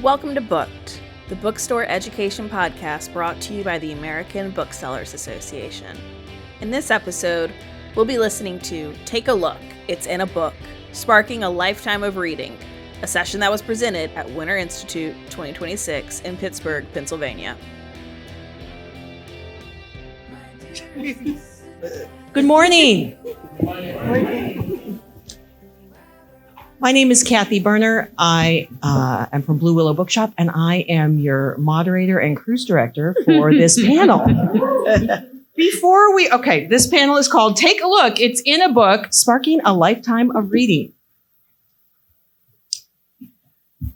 Welcome to Booked, the bookstore education podcast brought to you by the American Booksellers Association. In this episode, we'll be listening to Take a Look, It's in a Book, Sparking a Lifetime of Reading, a session that was presented at Winter Institute 2026 in Pittsburgh, Pennsylvania. Good morning. My name is Kathy Berner. I am from Blue Willow Bookshop, and I am your moderator and cruise director for this panel. This panel is called Take a Look, It's in a Book, Sparking a Lifetime of Reading.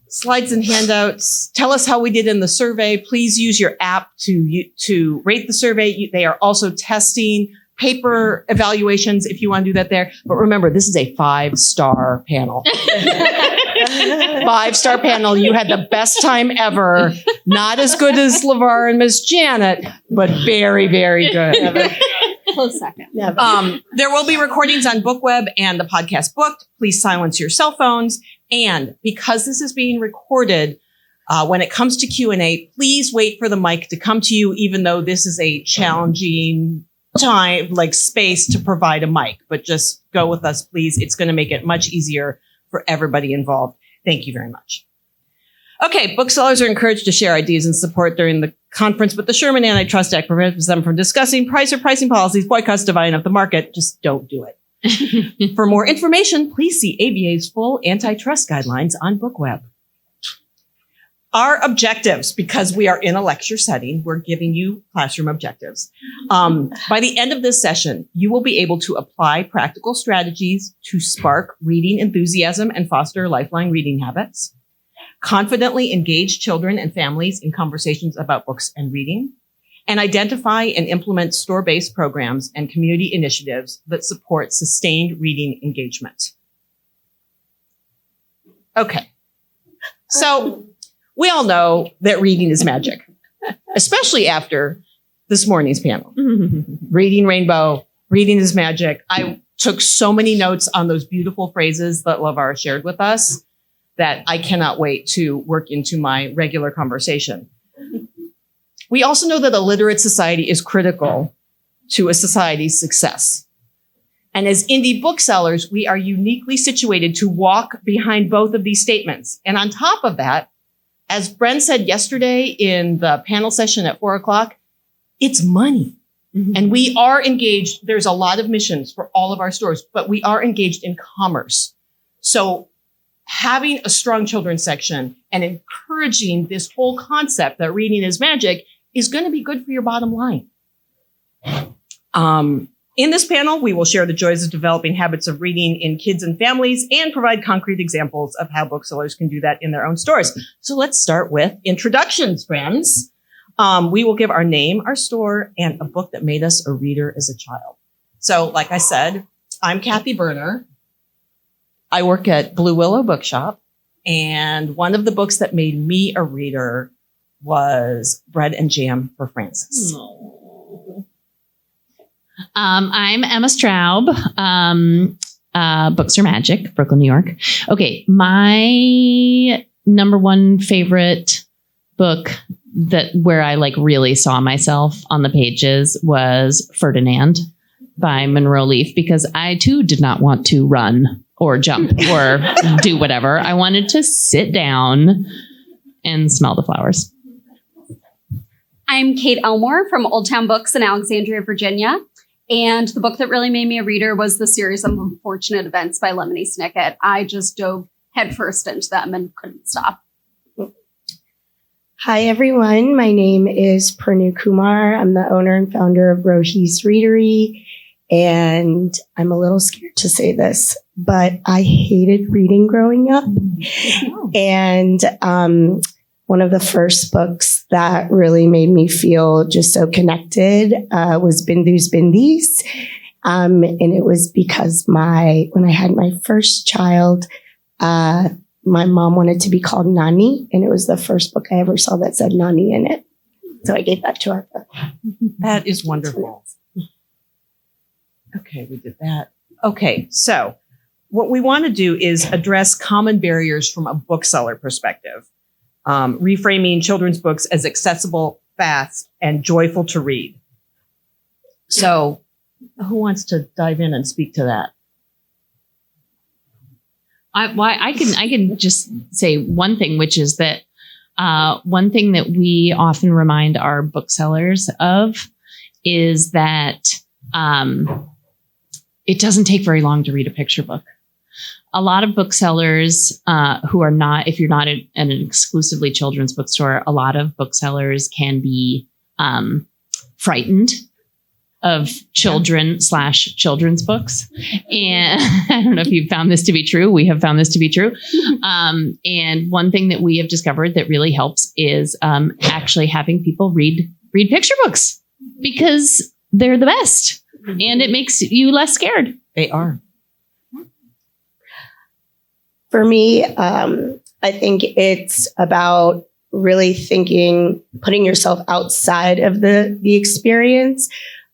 Slides and handouts. Tell us how we did in the survey. Please use your app to rate the survey. They are also testing paper evaluations if you want to do that there. But remember, this is a 5-star panel. 5-star panel. You had the best time ever. Not as good as LeVar and Miss Janet, but very, very good. Close second. There will be recordings on BookWeb and the podcast Booked. Please silence your cell phones. And because this is being recorded, when it comes to Q&A, please wait for the mic to come to you, even though this is a challenging time, space to provide a mic. But just go with us, please. It's going to make it much easier for everybody involved. Thank you very much. Okay, booksellers are encouraged to share ideas and support during the conference, but the Sherman Antitrust Act prevents them from discussing price or pricing policies, boycotts, dividing up the market. Just don't do it. For more information, please see ABA's full antitrust guidelines on BookWeb. Our objectives, because we are in a lecture setting, we're giving you classroom objectives. By the end of this session, you will be able to apply practical strategies to spark reading enthusiasm and foster lifelong reading habits, confidently engage children and families in conversations about books and reading, and identify and implement store-based programs and community initiatives that support sustained reading engagement. Okay, so we all know that reading is magic, especially after this morning's panel. Reading Rainbow, reading is magic. I took so many notes on those beautiful phrases that LeVar shared with us that I cannot wait to work into my regular conversation. We also know that a literate society is critical to a society's success. And as indie booksellers, we are uniquely situated to walk behind both of these statements. And on top of that, as Bren said yesterday in the panel session at 4:00, it's money. And we are engaged. There's a lot of missions for all of our stores, but we are engaged in commerce. So having a strong children's section and encouraging this whole concept that reading is magic is going to be good for your bottom line. In this panel, we will share the joys of developing habits of reading in kids and families and provide concrete examples of how booksellers can do that in their own stores. So let's start with introductions, friends. We will give our name, our store, and a book that made us a reader as a child. So like I said, I'm Kathy Berner. I work at Blue Willow Bookshop, and one of the books that made me a reader was Bread and Jam for Francis. I'm Emma Straub. Books are Magic, Brooklyn, New York. Okay, my number one favorite book where I really saw myself on the pages was Ferdinand by Monroe Leaf, because I too did not want to run or jump or do whatever. I wanted to sit down and smell the flowers. I'm Kate Elmore from Old Town Books in Alexandria, Virginia. And the book that really made me a reader was the series of Unfortunate Events by Lemony Snicket. I just dove headfirst into them and couldn't stop. Hi, everyone. My name is Purnu Kumar. I'm the owner and founder of Rohi's Readery. And I'm a little scared to say this, but I hated reading growing up. And one of the first books that really made me feel just so connected was Bindu's Bindies. And it was because when I had my first child, my mom wanted to be called Nani, and it was the first book I ever saw that said Nani in it. So I gave that to her. That is wonderful. Okay, we did that. Okay, so what we want to do is address common barriers from a bookseller perspective. reframing children's books as accessible, fast, and joyful to read. So who wants to dive in and speak to that? I can just say one thing, which is that one thing that we often remind our booksellers of is that it doesn't take very long to read a picture book. A lot of booksellers who are not, if you're not at an exclusively children's bookstore, a lot of booksellers can be frightened of children's books. And I don't know if you've found this to be true. We have found this to be true. And one thing that we have discovered that really helps is actually having people read picture books, because they're the best and it makes you less scared. They are. For me, I think it's about really putting yourself outside of the experience,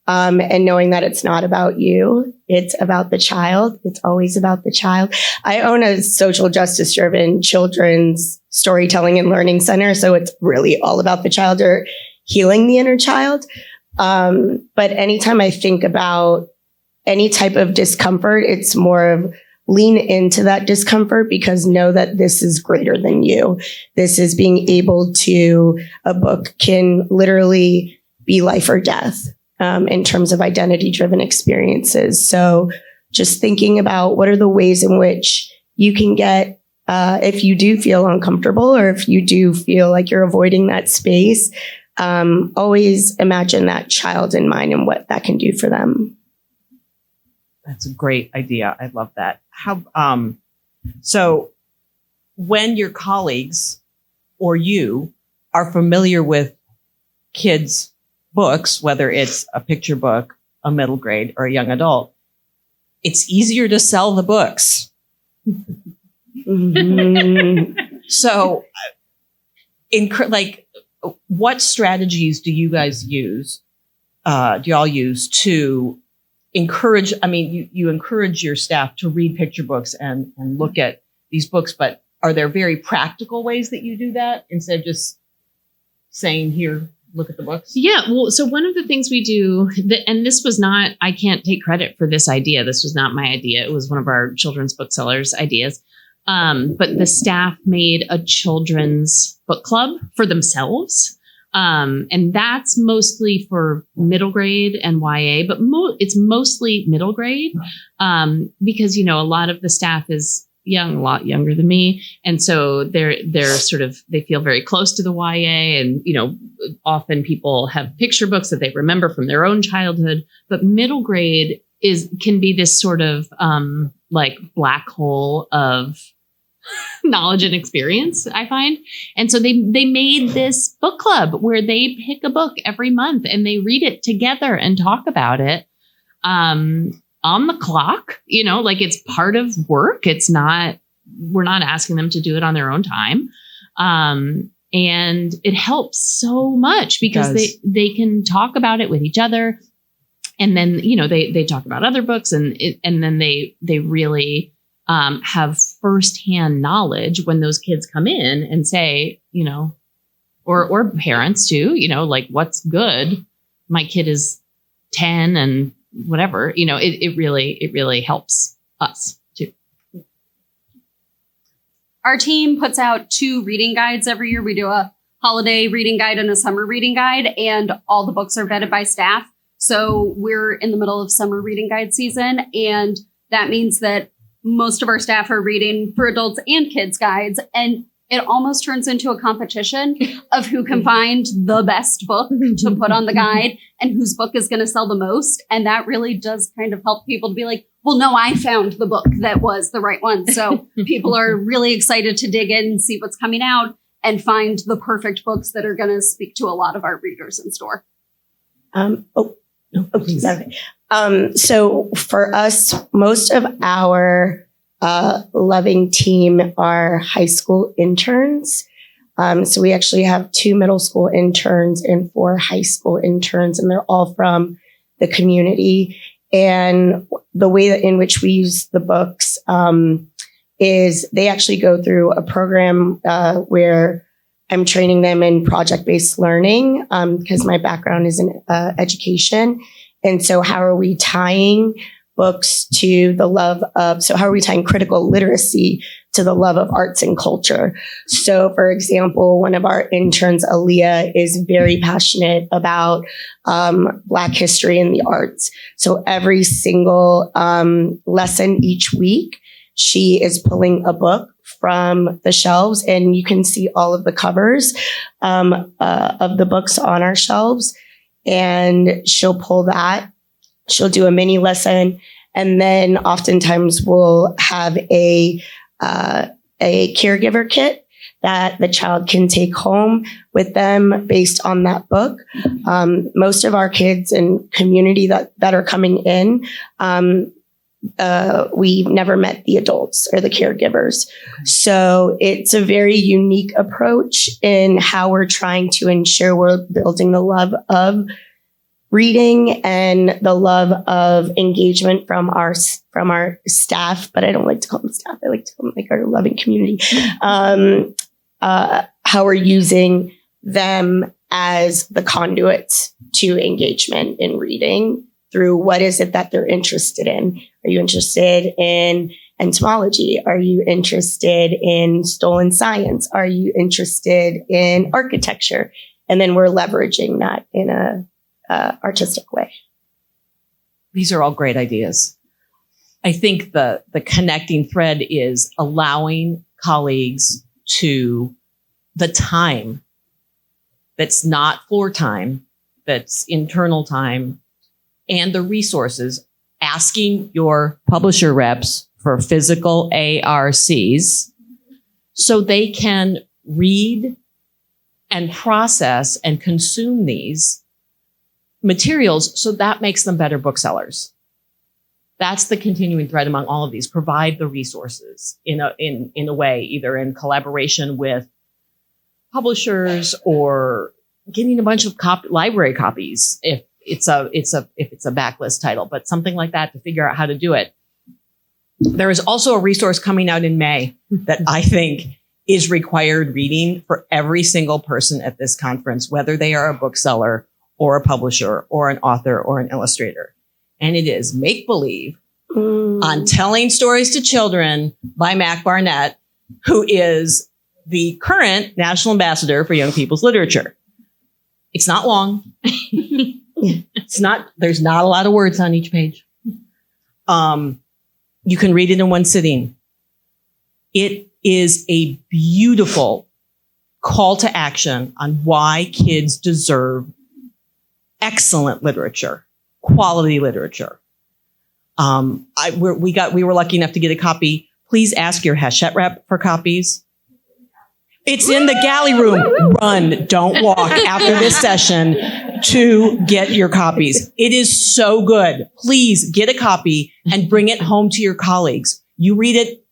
and knowing that it's not about you. It's about the child. It's always about the child. I own a social justice driven children's storytelling and learning center. So it's really all about the child, or healing the inner child. But anytime I think about any type of discomfort, it's more of lean into that discomfort, because know that this is greater than you. This is being able to, a book can literally be life or death, in terms of identity driven experiences. So just thinking about what are the ways in which you can get, if you do feel uncomfortable, or if you do feel like you're avoiding that space, always imagine that child in mind and what that can do for them. That's a great idea. I love that. So when your colleagues or you are familiar with kids' books, whether it's a picture book, a middle grade, or a young adult, it's easier to sell the books. So, what strategies do you guys use? Do y'all use to encourage? I mean, you encourage your staff to read picture books and look at these books, but are there very practical ways that you do that instead of just saying, here, look at the books? Yeah. Well, so one of the things we do, and this was not, I can't take credit for this idea. This was not my idea. It was one of our children's booksellers' ideas. But the staff made a children's book club for themselves. And that's mostly for middle grade and YA, but it's mostly middle grade, because, a lot of the staff is young, a lot younger than me. And so they're they feel very close to the YA, and, often people have picture books that they remember from their own childhood, but middle grade can be this sort of, black hole of knowledge and experience, I find. And so they made this book club where they pick a book every month and they read it together and talk about it on the clock. It's part of work. We're not asking them to do it on their own time. And it helps so much because they can talk about it with each other. And then, they talk about other books, and then they really have firsthand knowledge when those kids come in and say, or parents too, what's good. My kid is 10 and whatever, it really helps us too. Our team puts out 2 reading guides every year. We do a holiday reading guide and a summer reading guide, and all the books are vetted by staff. So we're in the middle of summer reading guide season, and that means that most of our staff are reading for adults and kids guides, and it almost turns into a competition of who can find the best book to put on the guide and whose book is going to sell the most. And that really does kind of help people to be like, well, no, I found the book that was the right one. So people are really excited to dig in and see what's coming out and find the perfect books that are going to speak to a lot of our readers in store. Please. So for us, most of our loving team are high school interns. So we actually have 2 middle school interns and 4 high school interns, and they're all from the community. And the way in which we use the books is they actually go through a program where I'm training them in project-based learning because my background is in education. And so how are we tying books to the love of, so how are we tying critical literacy to the love of arts and culture? So for example, one of our interns, Aaliyah, is very passionate about Black history and the arts. So every single lesson each week, she is pulling a book from the shelves, and you can see all of the covers of the books on our shelves. And she'll pull that. She'll do a mini lesson, and then oftentimes we'll have a caregiver kit that the child can take home with them based on that book. Most of our kids and community that are coming in, we've never met the adults or the caregivers. So it's a very unique approach in how we're trying to ensure we're building the love of reading and the love of engagement from our staff, but I don't like to call them staff. I like to call them like our loving community. How we're using them as the conduits to engagement in reading through what is it that they're interested in. Are you interested in entomology? Are you interested in stolen science? Are you interested in architecture? And then we're leveraging that in a artistic way. These are all great ideas. I think the connecting thread is allowing colleagues to the time that's not floor time, that's internal time, and the resources, asking your publisher reps for physical ARCs so they can read and process and consume these materials, so that makes them better booksellers. That's the continuing thread among all of these. Provide the resources in a way, either in collaboration with publishers or getting a bunch of library copies if it's a backlist title, but something like that to figure out how to do it. There is also a resource coming out in May that I think is required reading for every single person at this conference, whether they are a bookseller or a publisher or an author or an illustrator. And it is Make Believe on Telling Stories to Children by Mac Barnett, who is the current National Ambassador for Young People's Literature. It's not long. There's not a lot of words on each page. You can read it in one sitting. It is a beautiful call to action on why kids deserve excellent literature, quality literature. We were lucky enough to get a copy. Please ask your Hachette rep for copies. It's in the galley room. Run, don't walk after this session to get your copies. It is so good. Please get a copy and bring it home to your colleagues. You read it.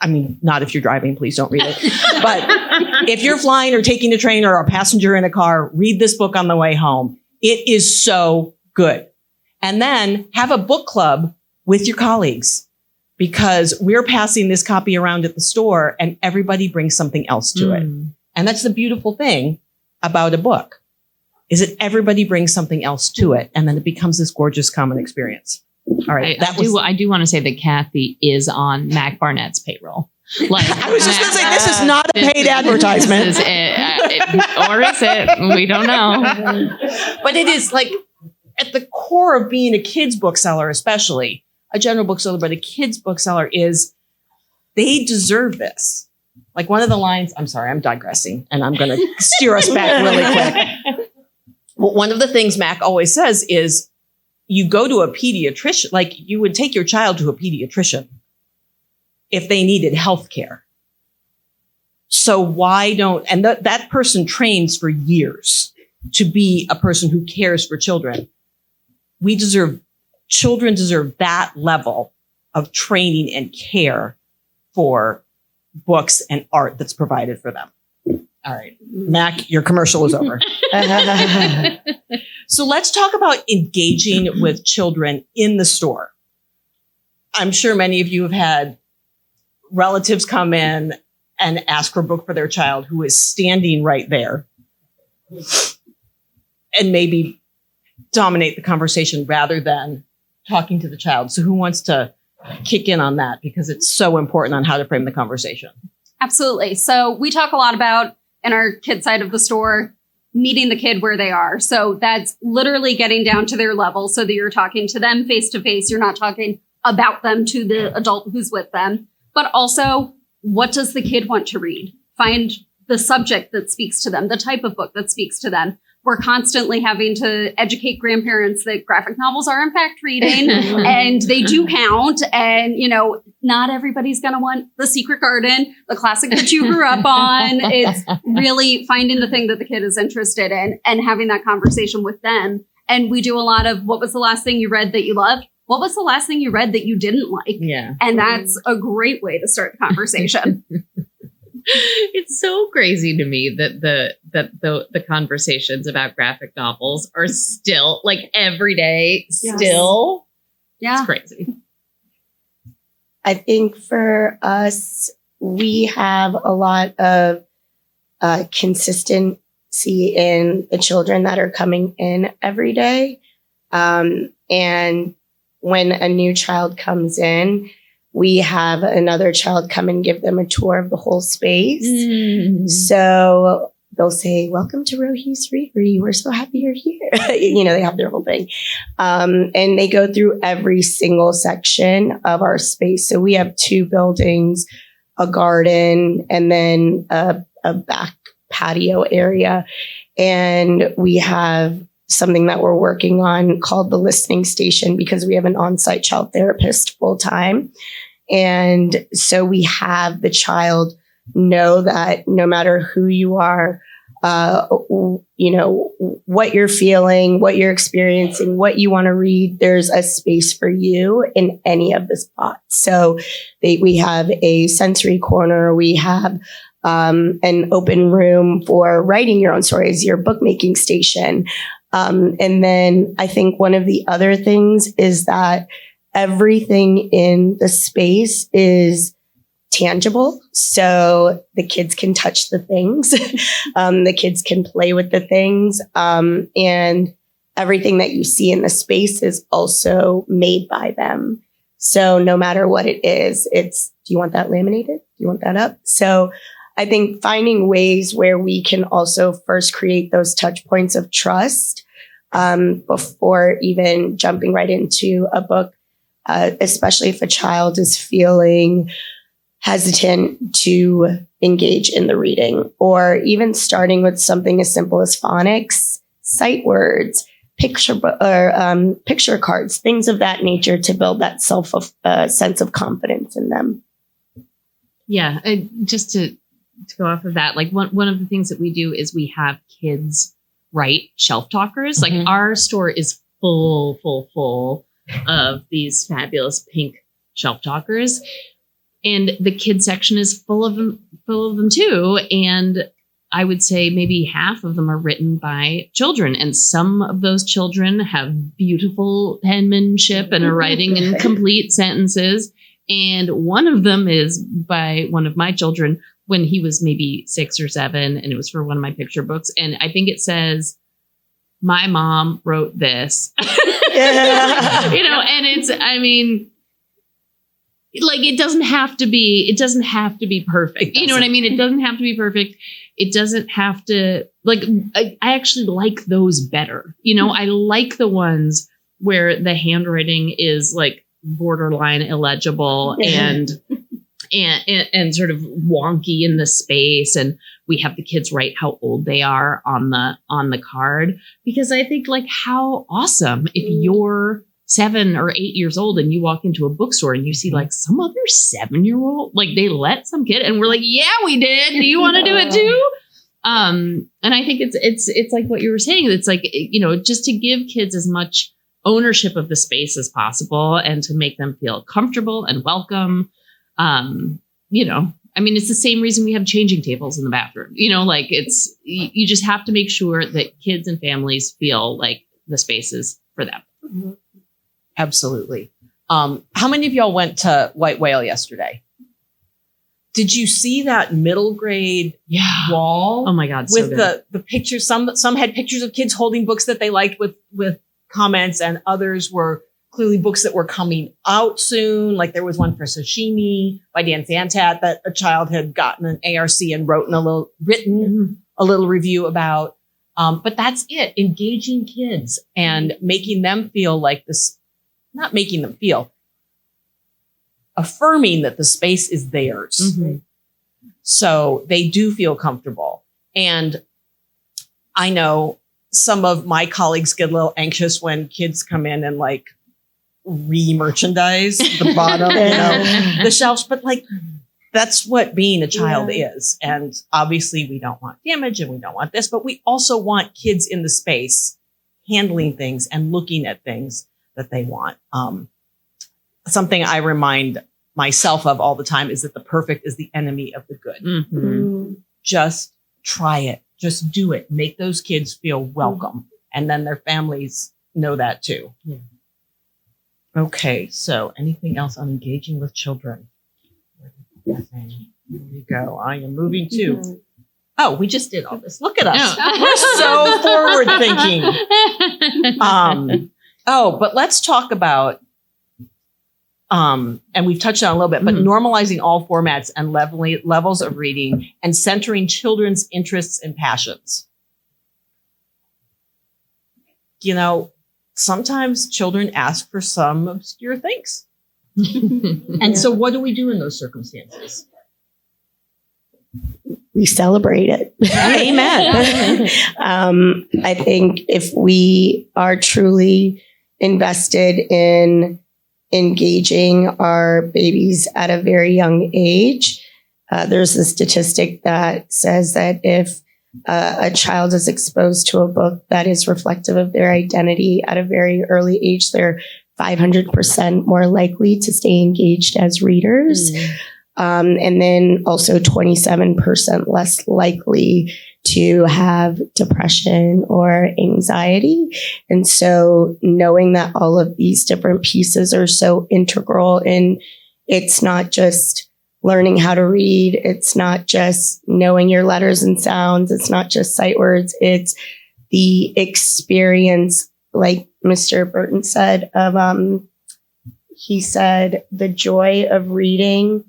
I mean, not if you're driving, please don't read it. But if you're flying or taking a train or a passenger in a car, read this book on the way home. It is so good. And then have a book club with your colleagues, because we're passing this copy around at the store and everybody brings something else to it. And that's the beautiful thing about a book, is that everybody brings something else to it. And then it becomes this gorgeous common experience. All right. I do want to say that Kathy is on Mac Barnett's payroll. Like, I was just going to say, this is not a paid advertisement. Or is it? We don't know. But it is like at the core of being a kids bookseller, especially a general bookseller, but a kids bookseller, is they deserve this. Like one of the lines, I'm sorry, I'm digressing and I'm going to steer us back really quick. Well, one of the things Mac always says is you go to a pediatrician, like you would take your child to a pediatrician if they needed health care. So why don't, and that person trains for years to be a person who cares for children. Children deserve that level of training and care for books and art that's provided for them. All right, Mac, your commercial is over. So let's talk about engaging with children in the store. I'm sure many of you have had relatives come in and ask for a book for their child who is standing right there and maybe dominate the conversation rather than talking to the child. So who wants to kick in on that? Because it's so important on how to frame the conversation. Absolutely. So we talk a lot about in our kid side of the store, meeting the kid where they are. So that's literally getting down to their level so that you're talking to them face to face. You're not talking about them to the adult who's with them, but also what does the kid want to read? Find the subject that speaks to them, the type of book that speaks to them. We're constantly having to educate grandparents that graphic novels are in fact reading and they do count. And, you know, not everybody's going to want The Secret Garden, the classic that you grew up on. It's really finding the thing that the kid is interested in and having that conversation with them. And we do a lot of, what was the last thing you read that you loved? What was the last thing you read that you didn't like? Yeah. And that's a great way to start the conversation. It's so crazy to me that the conversations about graphic novels are still like every day. Still, Yeah. It's crazy. I think for us, we have a lot of consistency in the children that are coming in every day. And when a new child comes in, we have another child come and give them a tour of the whole space. Mm. So they'll say, "Welcome to Rohi's Readery. We're so happy you're here." You know, they have their whole thing. And they go through every single section of our space. So we have 2 buildings, a garden, and then a back patio area. And we have something that we're working on called the listening station because we have an on-site child therapist full time. And so we have the child know that no matter who you are, you know, what you're feeling, what you're experiencing, what you want to read, there's a space for you in any of the spots. So we have a sensory corner. We have an open room for writing your own stories, your bookmaking station. And then I think one of the other things is that everything in the space is tangible. So the kids can touch the things. The kids can play with the things. And everything that you see in the space is also made by them. So no matter what it is, it's, do you want that laminated? Do you want that up? So I think finding ways where we can also first create those touch points of trust before even jumping right into a book, especially if a child is feeling hesitant to engage in the reading, or even starting with something as simple as phonics, sight words, picture cards, things of that nature to build that sense of confidence in them. Yeah, just to go off of that, like one of the things that we do is we have kids write shelf talkers. Mm-hmm. Like our store is full of these fabulous pink shelf talkers, and the kids section is full of them too. And I would say maybe half of them are written by children, and some of those children have beautiful penmanship and are writing in complete sentences. And one of them is by one of my children when he was maybe 6 or 7, and it was for one of my picture books. And I think it says, "My mom wrote this." Yeah. You know, and it's, I mean, like, it doesn't have to be perfect. You know what I mean? It doesn't have to be perfect. It doesn't have to, like, I actually like those better. You know, I like the ones where the handwriting is like borderline illegible and sort of wonky in the space, and we have the kids write how old they are on the card, because I think, like, how awesome if you're 7 or 8 years old and you walk into a bookstore and you see like some other 7-year-old, like they let some kid, and we're like, yeah, we did. Do you want to do it too? And I think it's like what you were saying. It's like, you know, just to give kids as much ownership of the space as possible and to make them feel comfortable and welcome. You know, I mean, it's the same reason we have changing tables in the bathroom. You know, like, it's, you just have to make sure that kids and families feel like the space is for them. Mm-hmm. Absolutely. How many of y'all went to White Whale yesterday? Did you see that middle grade wall? Oh my God. With So good. the pictures, some had pictures of kids holding books that they liked with comments, and others were clearly books that were coming out soon. Like there was one for Sashimi by Dan Santat that a child had gotten an ARC and written a little review about. But that's it. Engaging kids and making them feel like this, not making them feel, affirming that the space is theirs. Mm-hmm. So they do feel comfortable. And I know some of my colleagues get a little anxious when kids come in and like re-merchandise the bottom, the shelves, but like that's what being a child is. And obviously we don't want damage and we don't want this, but we also want kids in the space handling things and looking at things that they want. Something I remind myself of all the time is that the perfect is the enemy of the good. Mm-hmm. Just try it. Just do it. Make those kids feel welcome. And then their families know that too. Yeah. Okay. So anything else on engaging with children? Here you go. I am moving to. Oh, we just did all this. Look at us. We're so forward thinking. But let's talk about, and we've touched on it a little bit, but normalizing all formats and levels of reading and centering children's interests and passions. You know, sometimes children ask for some obscure things. And so what do we do in those circumstances? We celebrate it. Amen. I think if we are truly invested in engaging our babies at a very young age, there's a statistic that says that if a child is exposed to a book that is reflective of their identity at a very early age, they're 500% more likely to stay engaged as readers. And then also 27% less likely to have depression or anxiety. And so knowing that all of these different pieces are so integral, and it's not just learning how to read, it's not just knowing your letters and sounds, it's not just sight words, it's the experience, like Mr. Burton said, of he said the joy of reading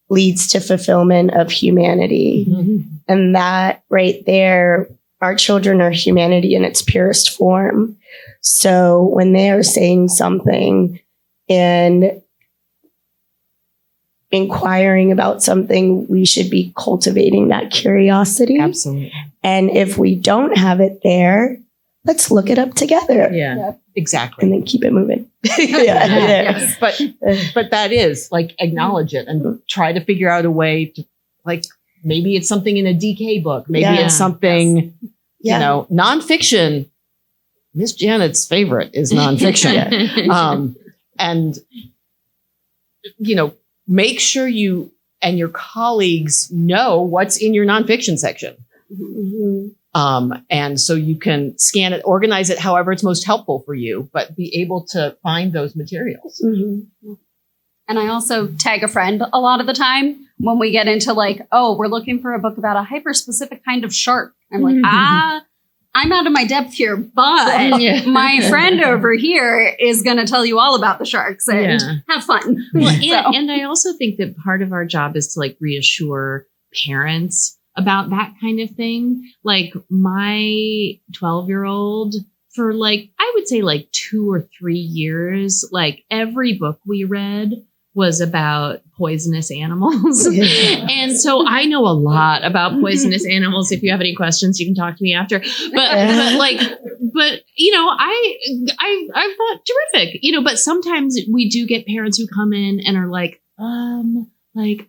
leads to fulfillment of humanity. Mm-hmm. And that right there, our children are humanity in its purest form. So when they are saying something and inquiring about something, we should be cultivating that curiosity. Absolutely. And if we don't have it there, let's look it up together. Yeah. Exactly. And then keep it moving. Yes. But that is like acknowledge it and try to figure out a way to, like, maybe it's something in a DK book. Maybe it's something, you know, nonfiction. Miss Janet's favorite is nonfiction. And, you know, make sure you and your colleagues know what's in your nonfiction section. Mm-hmm. And so you can scan it, organize it however it's most helpful for you, but be able to find those materials. Mm-hmm. And I also tag a friend a lot of the time when we get into like, oh, we're looking for a book about a hyper specific kind of shark. I'm like, I'm out of my depth here, but my friend over here is going to tell you all about the sharks and have fun. Well, and I also think that part of our job is to like reassure parents about that kind of thing. Like my 12-year-old, for like, I would say like 2 or 3 years, like every book we read was about poisonous animals. And so I know a lot about poisonous animals. If you have any questions, you can talk to me after. But you know, I thought terrific, you know, but sometimes we do get parents who come in and are like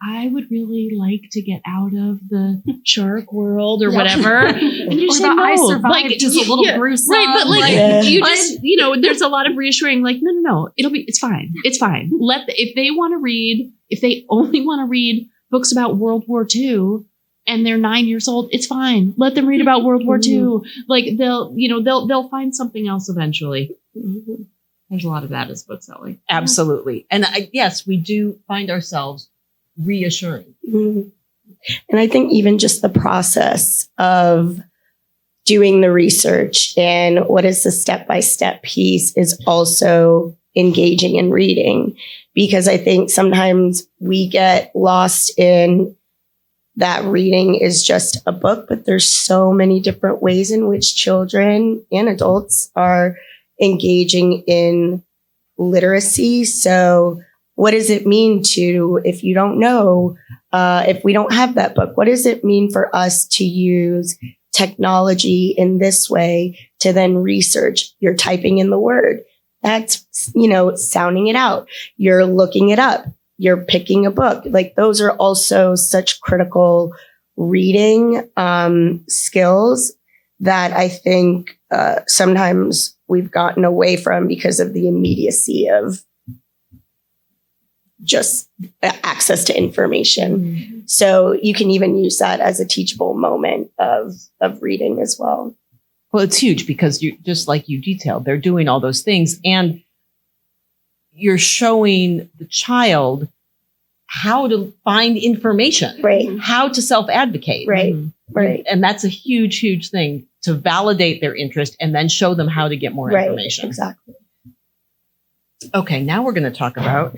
I would really like to get out of the shark world or whatever. And you say, I survived, like, just a little gruesome. Right, but like you just, you know, there's a lot of reassuring, like, no, it's fine. It's fine. If they want to read, if they only want to read books about World War II and they're 9 years old, it's fine. Let them read about World War II. Like they'll find something else eventually. Mm-hmm. There's a lot of that as bookselling. Absolutely. And yes, we do find ourselves reassuring. Mhm. And I think even just the process of doing the research and what is the step-by-step piece is also engaging in reading, because I think sometimes we get lost in that reading is just a book, but there's so many different ways in which children and adults are engaging in literacy. So what does it mean to, if you don't know, if we don't have that book, what does it mean for us to use technology in this way to then research? You're typing in the word. That's, sounding it out. You're looking it up. You're picking a book. Like those are also such critical reading skills that I think sometimes we've gotten away from because of the immediacy of just access to information. Mm-hmm. So you can even use that as a teachable moment of reading as well. Well, it's huge because you, just like you detailed, they're doing all those things and you're showing the child how to find information, right? How to self-advocate, right? Mm-hmm. Right. And that's a huge, huge thing to validate their interest and then show them how to get more information. Exactly. Okay, now we're going to talk about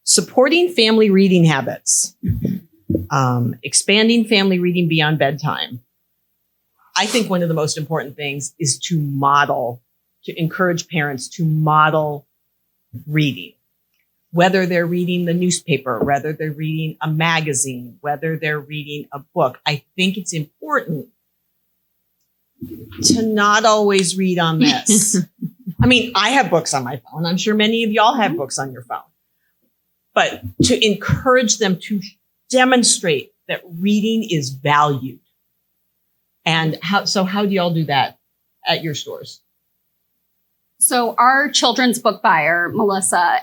supporting family reading habits, expanding family reading beyond bedtime. I think one of the most important things is to encourage parents to model reading, whether they're reading the newspaper, whether they're reading a magazine, whether they're reading a book. I think it's important to not always read on this. I mean, I have books on my phone. I'm sure many of y'all have books on your phone. But to encourage them to demonstrate that reading is valued. And how do y'all do that at your stores? So our children's book buyer, Melissa,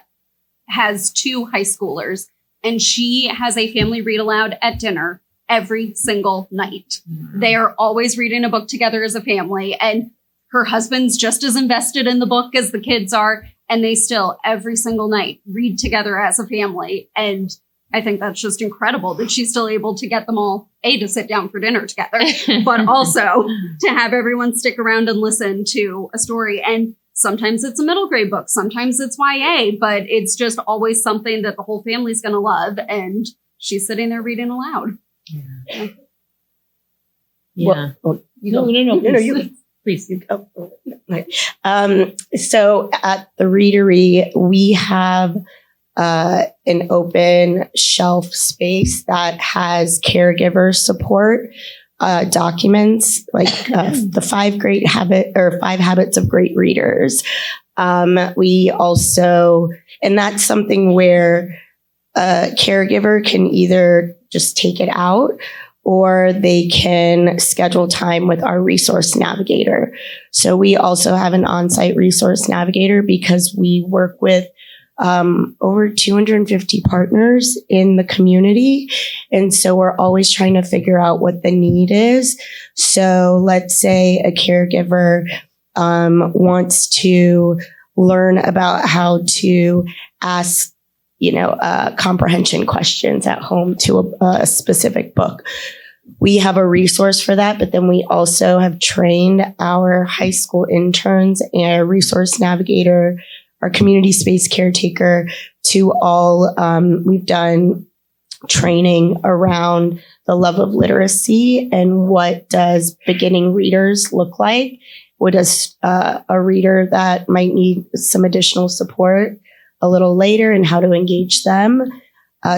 has 2 high schoolers, and she has a family read aloud at dinner every single night. Mm-hmm. They are always reading a book together as a family, and her husband's just as invested in the book as the kids are, and they still every single night read together as a family. And I think that's just incredible that she's still able to get them all, to sit down for dinner together, but also to have everyone stick around and listen to a story. And sometimes it's a middle grade book, sometimes it's YA, but it's just always something that the whole family's going to love. And she's sitting there reading aloud. Yeah. Well, Please. So at the Readery, we have an open shelf space that has caregiver support documents, like the 5 habits of great readers. We also, and that's something where a caregiver can either just take it out or they can schedule time with our resource navigator. So we also have an on-site resource navigator because we work with over 250 partners in the community. And so we're always trying to figure out what the need is. So let's say a caregiver wants to learn about how to ask, comprehension questions at home to a specific book. We have a resource for that, but then we also have trained our high school interns and our resource navigator, our community space caretaker to all, we've done training around the love of literacy and what does beginning readers look like? What does a reader that might need some additional support a little later and how to engage them?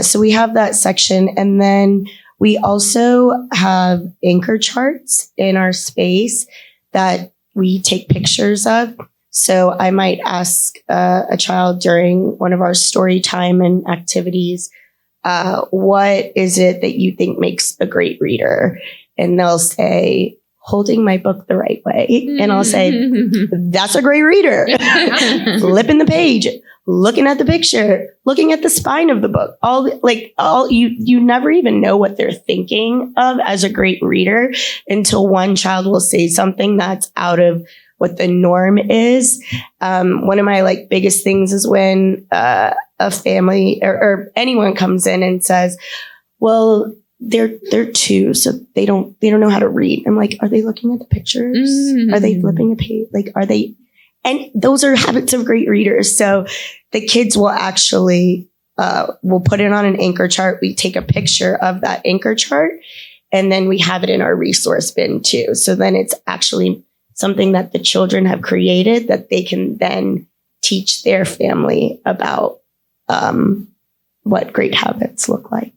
So we have that section. And then we also have anchor charts in our space that we take pictures of. So I might ask a child during one of our story time and activities, what is it that you think makes a great reader? And they'll say holding my book the right way. And I'll say, that's a great reader. Flipping the page, looking at the picture, looking at the spine of the book. You never even know what they're thinking of as a great reader until one child will say something that's out of what the norm is. One of my biggest things is when a family or anyone comes in and says, well, they're two, so they don't know how to read. I'm like, are they looking at the pictures? Are they flipping a page? Are they? And those are habits of great readers. So the kids will actually, we'll put it on an anchor chart. We take a picture of that anchor chart, and then we have it in our resource bin too. So then it's actually something that the children have created that they can then teach their family about what great habits look like.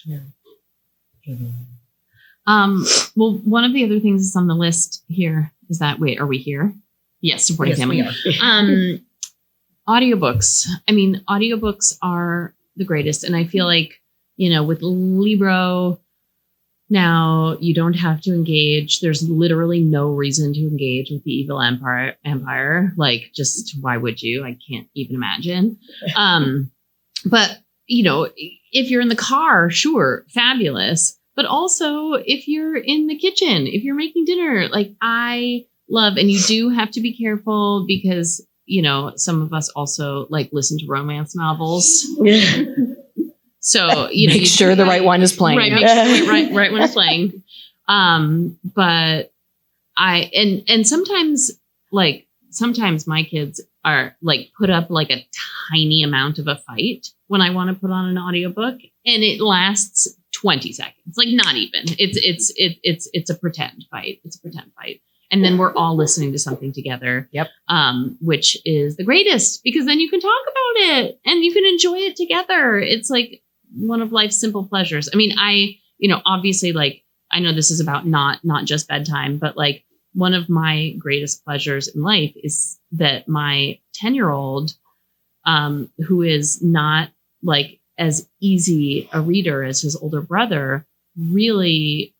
Yeah. Well, one of the other things that's on the list here is that, are we here? Yes, supporting family. Audiobooks. I mean, audiobooks are the greatest. And I feel like, with Libro now, you don't have to engage. There's literally no reason to engage with the evil empire. Just why would you? I can't even imagine. But, if you're in the car, sure, fabulous. But also if you're in the kitchen, if you're making dinner, I love, and you do have to be careful because, some of us also listen to romance novels. So, make sure the right one is playing. Right. Make sure the right one is playing. But sometimes my kids are put up a tiny amount of a fight when I want to put on an audiobook, and it lasts 20 seconds. Not even. It's a pretend fight. It's a pretend fight. And then we're all listening to something together. Yep. Which is the greatest, because then you can talk about it and you can enjoy it together. It's one of life's simple pleasures. I mean, obviously I know this is about not just bedtime, but one of my greatest pleasures in life is that my 10-year-old, who is not as easy a reader as his older brother, really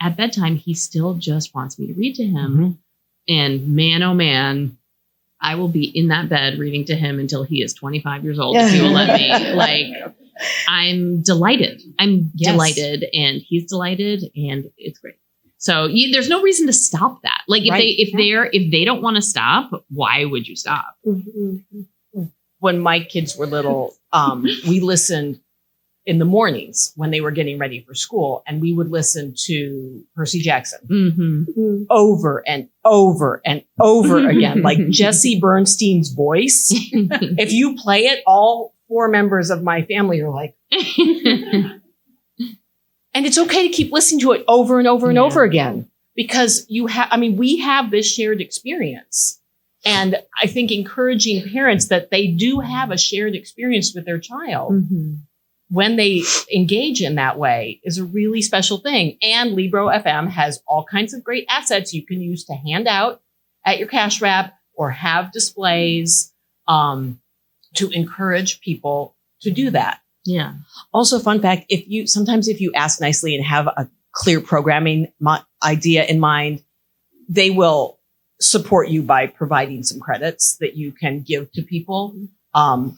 at bedtime, he still just wants me to read to him. Mm-hmm. And man, oh man, I will be in that bed reading to him until he is 25 years old. If he will let me. I'm delighted. Delighted, and he's delighted, and it's great. So there's no reason to stop that. If they don't want to stop, why would you stop? Mm-hmm. When my kids were little, we listened in the mornings when they were getting ready for school, and we would listen to Percy Jackson over and over and over again, like Jesse Bernstein's voice. If you play it, all 4 members of my family are like, and it's okay to keep listening to it over and over and over again, because we have this shared experience. And I think encouraging parents that they do have a shared experience with their child when they engage in that way is a really special thing. And Libro FM has all kinds of great assets you can use to hand out at your cash wrap or have displays to encourage people to do that. Yeah. Also, fun fact, if you ask nicely and have a clear programming idea in mind, they will support you by providing some credits that you can give to people.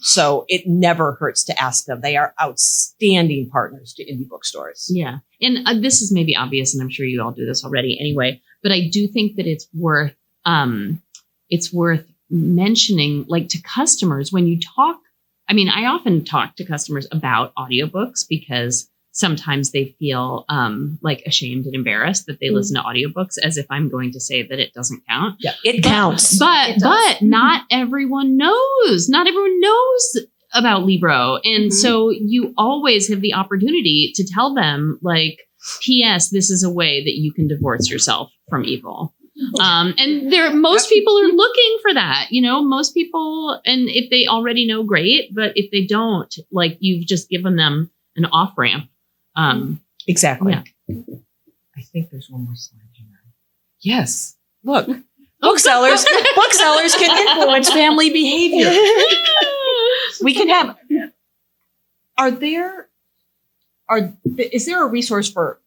So it never hurts to ask them. They are outstanding partners to indie bookstores. Yeah. And this is maybe obvious, and I'm sure you all do this already anyway, but I do think that it's worth mentioning, to customers when you talk. I mean, I often talk to customers about audiobooks because sometimes they feel ashamed and embarrassed that they listen to audiobooks, as if I'm going to say that it doesn't count. Yeah, it counts. But not everyone knows. Not everyone knows about Libro. And so you always have the opportunity to tell them, P.S., this is a way that you can divorce yourself from evil. And most people are looking for that, most people, and if they already know, great. But if they don't, you've just given them an off ramp. Exactly. Yeah. I think there's one more slide here. Yes. Look, booksellers can influence family behavior. We can have, is there a resource for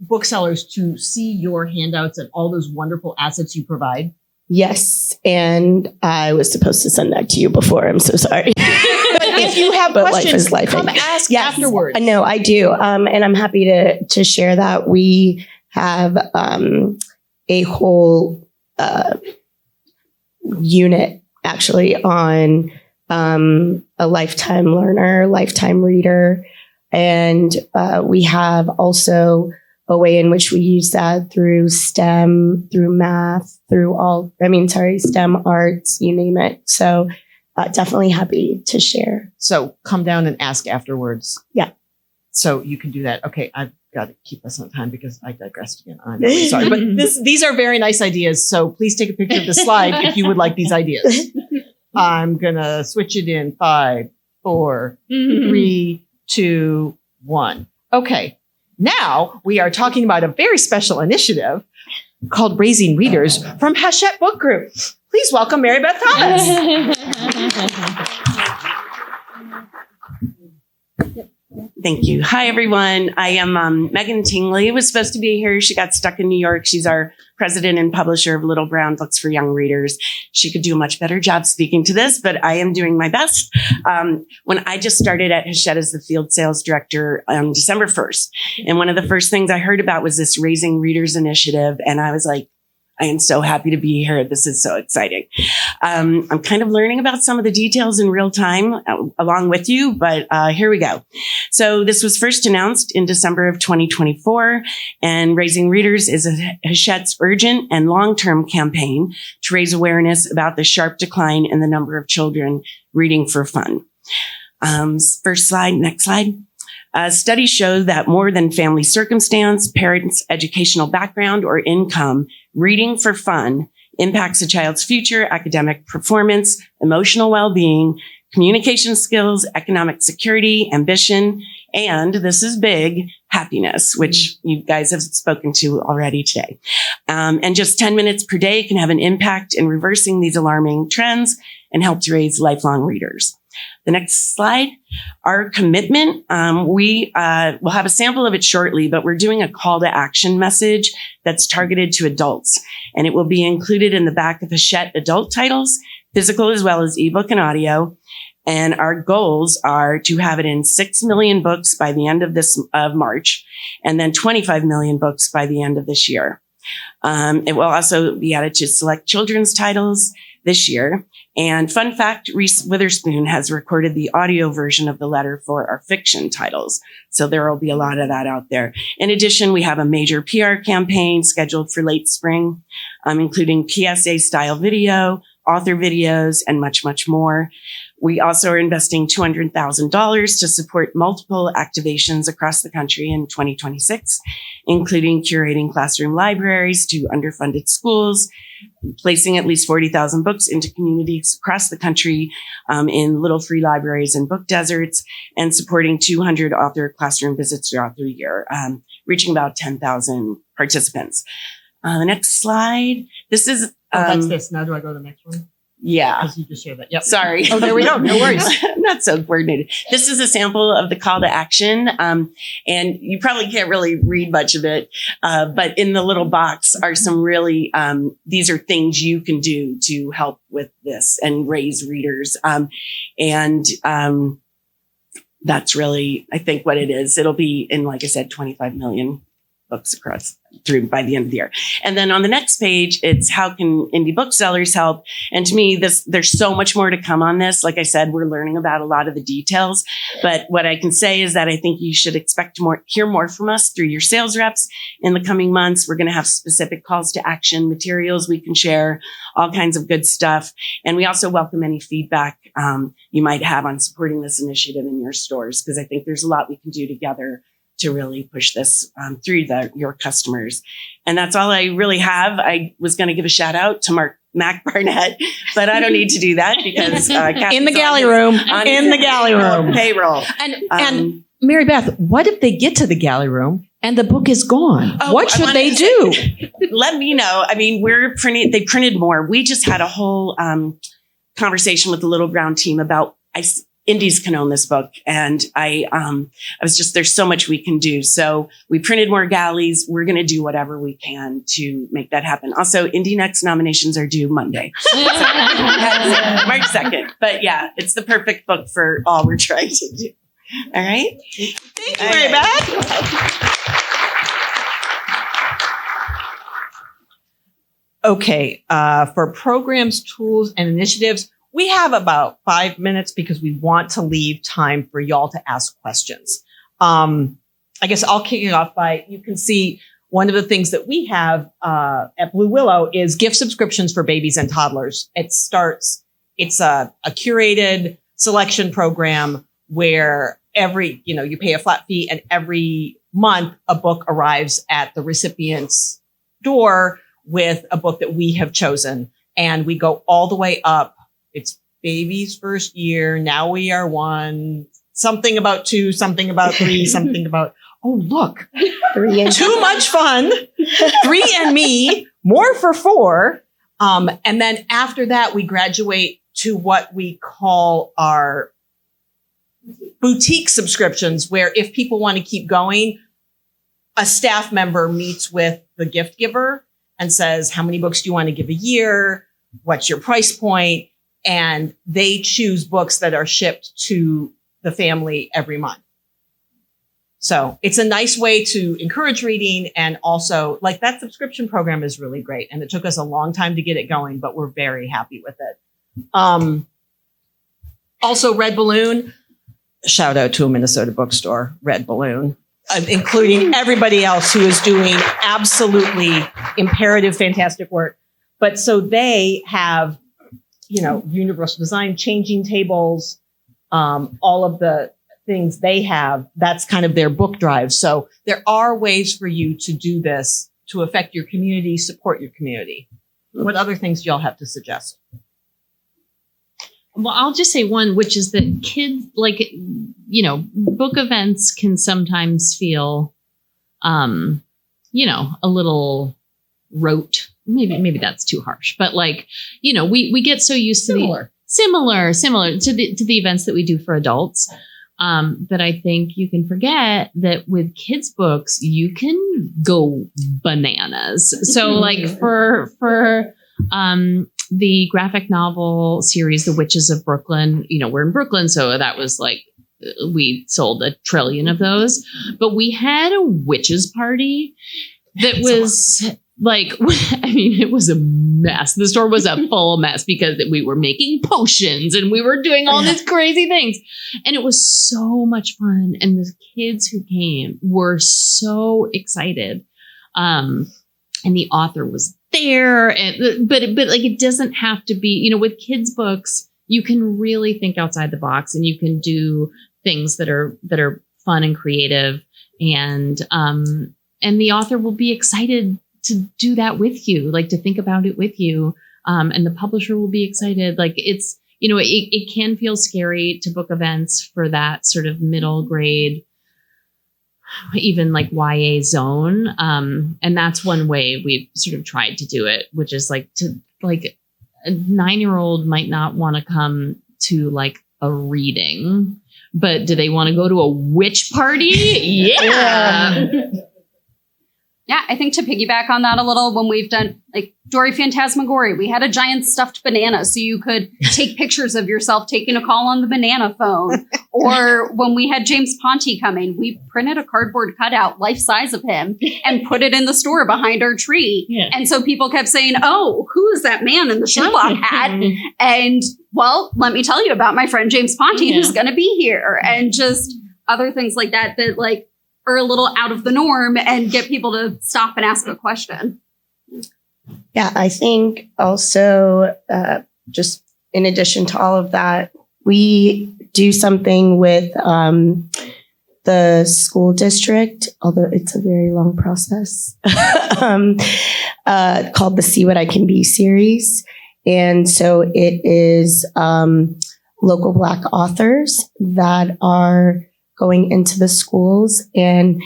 booksellers to see your handouts and all those wonderful assets you provide? Yes. And I was supposed to send that to you before. I'm so sorry. But if you have questions, come ask afterwards. No, I do. And I'm happy to share that. We have a whole unit actually on a lifetime learner, lifetime reader. And we have also a way in which we use that through STEM, through math, STEM arts, you name it. So definitely happy to share. So come down and ask afterwards. Yeah. So you can do that. Okay, I've got to keep us on time because I digressed again. I'm really sorry. But these are very nice ideas. So please take a picture of the slide if you would like these ideas. I'm going to switch it in 5, 4, 3, 2, 1. Okay. Now we are talking about a very special initiative called Raising Readers from Hachette Book Group. Please welcome Mary Beth Thomas. Thank you. Hi, everyone. I am Megan Tingley. Was supposed to be here. She got stuck in New York. She's our president and publisher of Little Brown Books for Young Readers. She could do a much better job speaking to this, but I am doing my best. When I just started at Hachette as the field sales director on December 1st, and one of the first things I heard about was this Raising Readers initiative, and I was like, I am so happy to be here. This is so exciting. I'm kind of learning about some of the details in real time along with you, but here we go. So this was first announced in December of 2024, and Raising Readers is Hachette's urgent and long-term campaign to raise awareness about the sharp decline in the number of children reading for fun. First slide, next slide. Studies show that more than family circumstance, parents' educational background, or income, reading for fun impacts a child's future academic performance, emotional well-being, communication skills, economic security, ambition, and this is big, happiness, which you guys have spoken to already today. And just 10 minutes per day can have an impact in reversing these alarming trends and help to raise lifelong readers. The next slide, our commitment, we will have a sample of it shortly, but we're doing a call to action message that's targeted to adults, and it will be included in the back of Hachette adult titles, physical as well as ebook and audio. And our goals are to have it in 6 million books by the end of March, and then 25 million books by the end of this year. It will also be added to select children's titles this year. And fun fact, Reese Witherspoon has recorded the audio version of the letter for our fiction titles. So there will be a lot of that out there. In addition, we have a major PR campaign scheduled for late spring, including PSA style video, author videos, and much, much more. We also are investing $200,000 to support multiple activations across the country in 2026, including curating classroom libraries to underfunded schools, placing at least 40,000 books into communities across the country in little free libraries and book deserts, and supporting 200 author classroom visits throughout the year, reaching about 10,000 participants. The next slide. This is... that's this. Now do I go to the next one? Yeah. Because you just shared that. Yep. Sorry. Oh, there we go. No worries. I'm not so coordinated. This is a sample of the call to action. And you probably can't really read much of it. But in the little box are some really, these are things you can do to help with this and raise readers. That's really, I think, what it is. It'll be in, like I said, 25 million books across through by the end of the year. And then on the next page, it's how can indie booksellers help? And to me, there's so much more to come on this. Like I said, we're learning about a lot of the details, but what I can say is that I think you should expect to hear more from us through your sales reps in the coming months. We're going to have specific calls to action materials we can share, all kinds of good stuff. And we also welcome any feedback you might have on supporting this initiative in your stores, because I think there's a lot we can do together to really push this through your customers. And that's all I really have. I was going to give a shout out to Mac Barnett, but I don't need to do that because in the galley room, payroll. And Mary Beth, what if they get to the galley room and the book is gone? What should they do? Let me know. I mean, they printed more. We just had a whole conversation with the Little Brown team about indies can own this book. And I was just, there's so much we can do. So we printed more galleys. We're going to do whatever we can to make that happen. Also, Indie Next nominations are due Monday, March 2nd. But yeah, it's the perfect book for all we're trying to do. All right. Thank you very much. Okay, for programs, tools, and initiatives, we have about 5 minutes because we want to leave time for y'all to ask questions. I guess I'll kick it off by, you can see one of the things that we have at Blue Willow is gift subscriptions for babies and toddlers. It's a curated selection program where you pay a flat fee and every month a book arrives at the recipient's door with a book that we have chosen. And we go all the way up. It's baby's first year. Now we are 1, something about 2, something about 3, something about, oh, look, 3 and too much fun. 3 and me, more for 4. And then after that, we graduate to what we call our boutique subscriptions, where if people want to keep going, a staff member meets with the gift giver and says, how many books do you want to give a year? What's your price point? And they choose books that are shipped to the family every month. So it's a nice way to encourage reading. And also, like, that subscription program is really great. And it took us a long time to get it going, but we're very happy with it. Also, Red Balloon, shout out to a Minnesota bookstore, Red Balloon, including everybody else who is doing absolutely imperative, fantastic work. But so they have, universal design, changing tables, all of the things they have, that's kind of their book drive. So there are ways for you to do this to affect your community, support your community. What other things do y'all have to suggest? Well, I'll just say one, which is that kids, book events can sometimes feel, a little rote. Maybe that's too harsh, but we get so used to similar to the events that we do for adults, that I think you can forget that with kids' books, you can go bananas. So for the graphic novel series, The Witches of Brooklyn, we're in Brooklyn. So that was we sold 1 trillion of those, but we had a witches party that was it was a mess. The store was a full mess because we were making potions and we were doing all these crazy things. And it was so much fun. And the kids who came were so excited. And the author was there. But it doesn't have to be, with kids' books, you can really think outside the box and you can do things that are fun and creative. And the author will be excited to do that with you, to think about it with you. And the publisher will be excited. It's, it can feel scary to book events for that sort of middle grade, even YA zone. And that's one way we've sort of tried to do it, which is a 9-year-old might not want to come to a reading, but do they want to go to a witch party? Yeah. Yeah, I think to piggyback on that a little, when we've done Dory Phantasmagoria, we had a giant stuffed banana so you could take pictures of yourself taking a call on the banana phone. Or when we had James Ponti coming, we printed a cardboard cutout life size of him and put it in the store behind our tree. Yeah. And so people kept saying, oh, who is that man in the Sherlock hat? And well, let me tell you about my friend James Ponti, who's going to be here. And just other things like that are a little out of the norm and get people to stop and ask a question. Yeah, I think also just in addition to all of that, we do something with the school district, although it's a very long process, called the See What I Can Be series. And so it is local Black authors that are going into the schools. And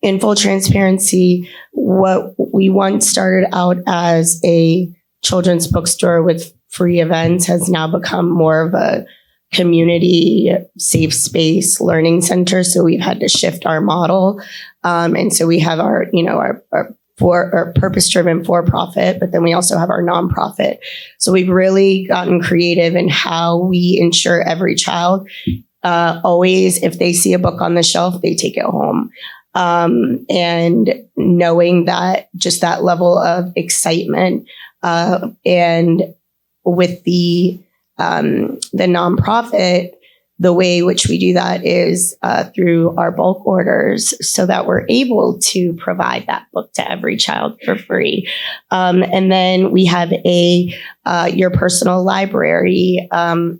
in full transparency, what we once started out as a children's bookstore with free events has now become more of a community, safe space, learning center. So we've had to shift our model. And so we have our purpose-driven for-profit, but then we also have our nonprofit. So we've really gotten creative in how we ensure every child always, if they see a book on the shelf, they take it home. And knowing that just that level of excitement, and with the nonprofit, the way which we do that is through our bulk orders, so that we're able to provide that book to every child for free. And then we have a your personal library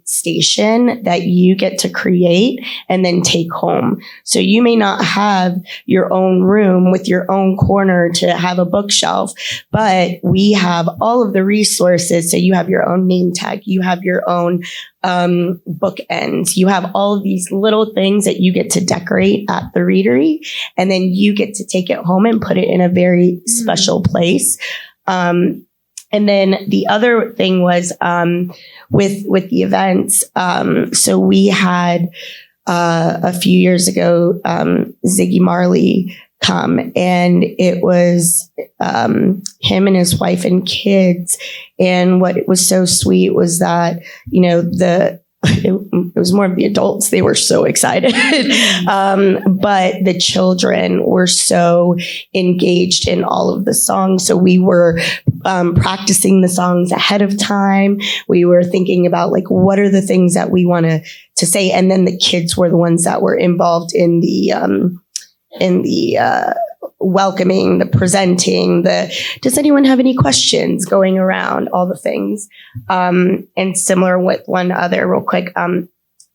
station that you get to create and then take home. So you may not have your own room with your own corner to have a bookshelf, but we have all of the resources. So you have your own name tag, you have your own bookends, you have all of these little things that you get to decorate at the readery, and then you get to take it home and put it in a very special place. And then the other thing was with the events. So we had a few years ago Ziggy Marley come, and it was him and his wife and kids. And what was so sweet was that, you know, it was more of the adults. They were so excited. But the children were so engaged in all of the songs. So we were practicing the songs ahead of time. We were thinking about, like, what are the things that we want to say? And then the kids were the ones that were involved in the welcoming, the presenting, does anyone have any questions, going around, all the things. And similar with one other real quick,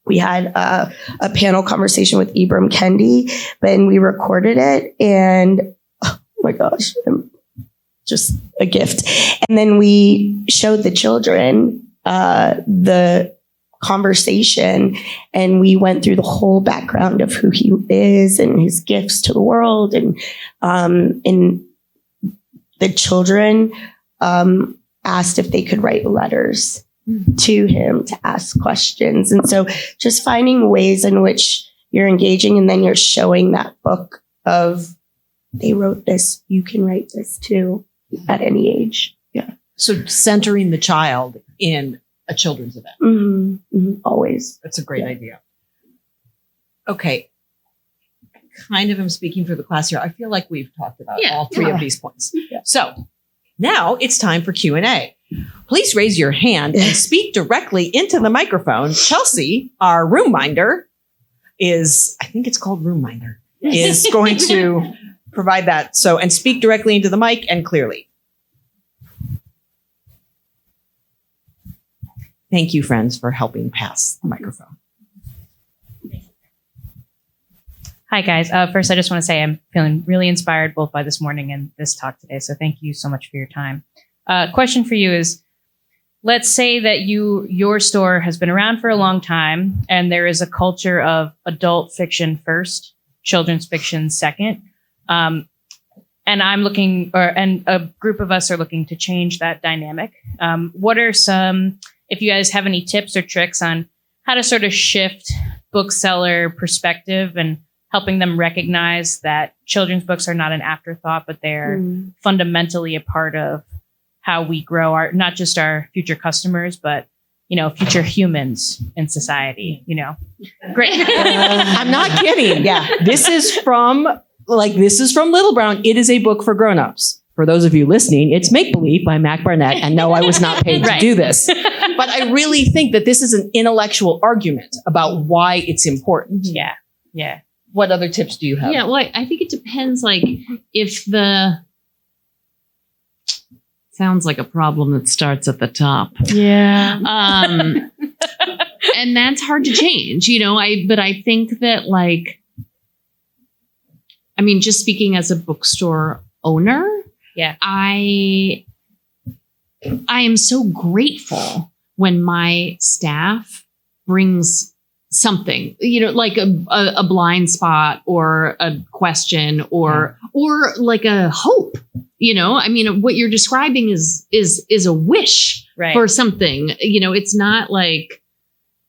we had a panel conversation with Ibram Kendi, and we recorded it, and oh my gosh, just a gift. And then we showed the children the conversation, and we went through the whole background of who he is and his gifts to the world, and the children asked if they could write letters to him to ask questions. And so just finding ways in which you're engaging, and then you're showing that book of, they wrote this, you can write this too at any age. Yeah. So centering the child in a children's event. Mm-hmm. Mm-hmm. Always. That's a great idea. Okay. I kind of am speaking for the class here. I feel like we've talked about all three of these points. Yeah. So now it's time for Q&A. Please raise your hand and speak directly into the microphone. Chelsea, our room minder, I think it's called room minder, is going to provide that. So, and speak directly into the mic and clearly. Thank you, friends, for helping pass the microphone. Hi, guys. First, I just want to say I'm feeling really inspired both by this morning and this talk today. So thank you so much for your time. Question for you is, let's say that your store has been around for a long time, and there is a culture of adult fiction first, children's fiction second. And I'm looking, and a group of us are looking to change that dynamic. What are some, if you guys have any tips or tricks on how to sort of shift bookseller perspective and helping them recognize that children's books are not an afterthought, but they're fundamentally a part of how we grow not just our future customers, but, future humans in society, Great. I'm not kidding. Yeah. This is from Little Brown. It is a book for grownups. For those of you listening, it's Make Believe by Mac Barnett. And no, I was not paid to do this. But I really think that this is an intellectual argument about why it's important. Yeah. Yeah. What other tips do you have? Yeah, well, I think it depends. Like, if sounds like a problem that starts at the top. Yeah. And that's hard to change, but I think that, just speaking as a bookstore owner, yeah, I am so grateful when my staff brings something, like a blind spot or a question or like a hope, what you're describing is a wish for something, it's not like,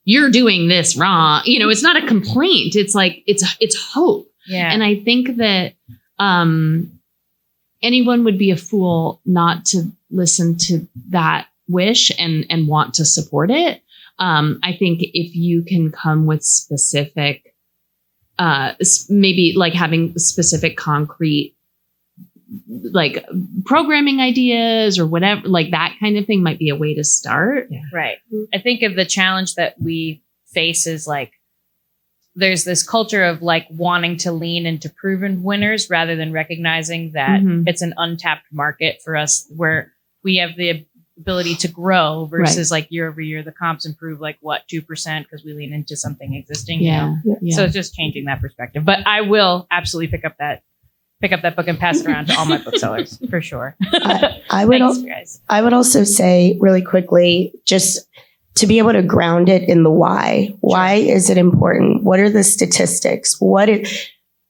you're doing this wrong. It's not a complaint. It's like, it's hope. Yeah. And I think that anyone would be a fool not to listen to that wish and want to support it. I think if you can come with specific, maybe like having specific concrete, like programming ideas or whatever, like that kind of thing might be a way to start. Yeah. Right. I think of the challenge that we face is like, there's this culture of like wanting to lean into proven winners rather than recognizing that it's an untapped market for us where we have the ability to grow versus like year over year, the comps improve like 2% because we lean into something existing. Yeah. So it's just changing that perspective, but I will absolutely pick up that book and pass it around to all my booksellers for sure. I would Thanks, guys. I would also say really quickly, just to be able to ground it in the why. Why is it important? What are the statistics?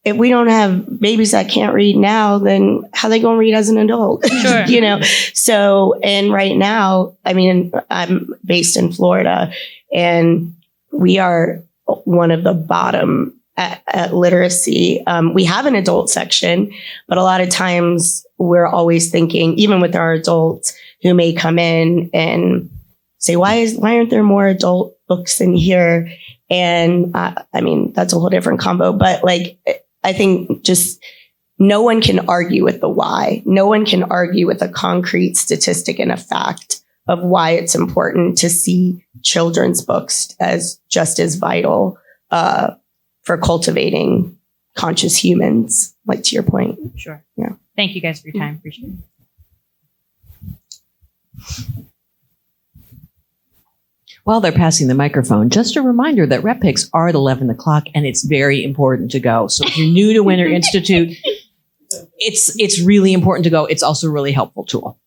If we don't have babies that can't read now, then how are they going to read as an adult? Sure. So, and right now, I mean, I'm based in Florida and we are one of the bottom at literacy. We have an adult section, but a lot of times we're always thinking, even with our adults who may come in and say, why aren't there more adult books in here? And I mean, that's a whole different combo, but like, I think just no one can argue with the why. No one can argue with a concrete statistic and a fact of why it's important to see children's books as just as vital for cultivating conscious humans, like to your point. Sure. Yeah. Thank you guys for your time. Appreciate it. While they're passing the microphone, just a reminder that rep picks are at 11 o'clock and it's very important to go. So if you're new to Winter Institute, it's really important to go. It's also a really helpful tool.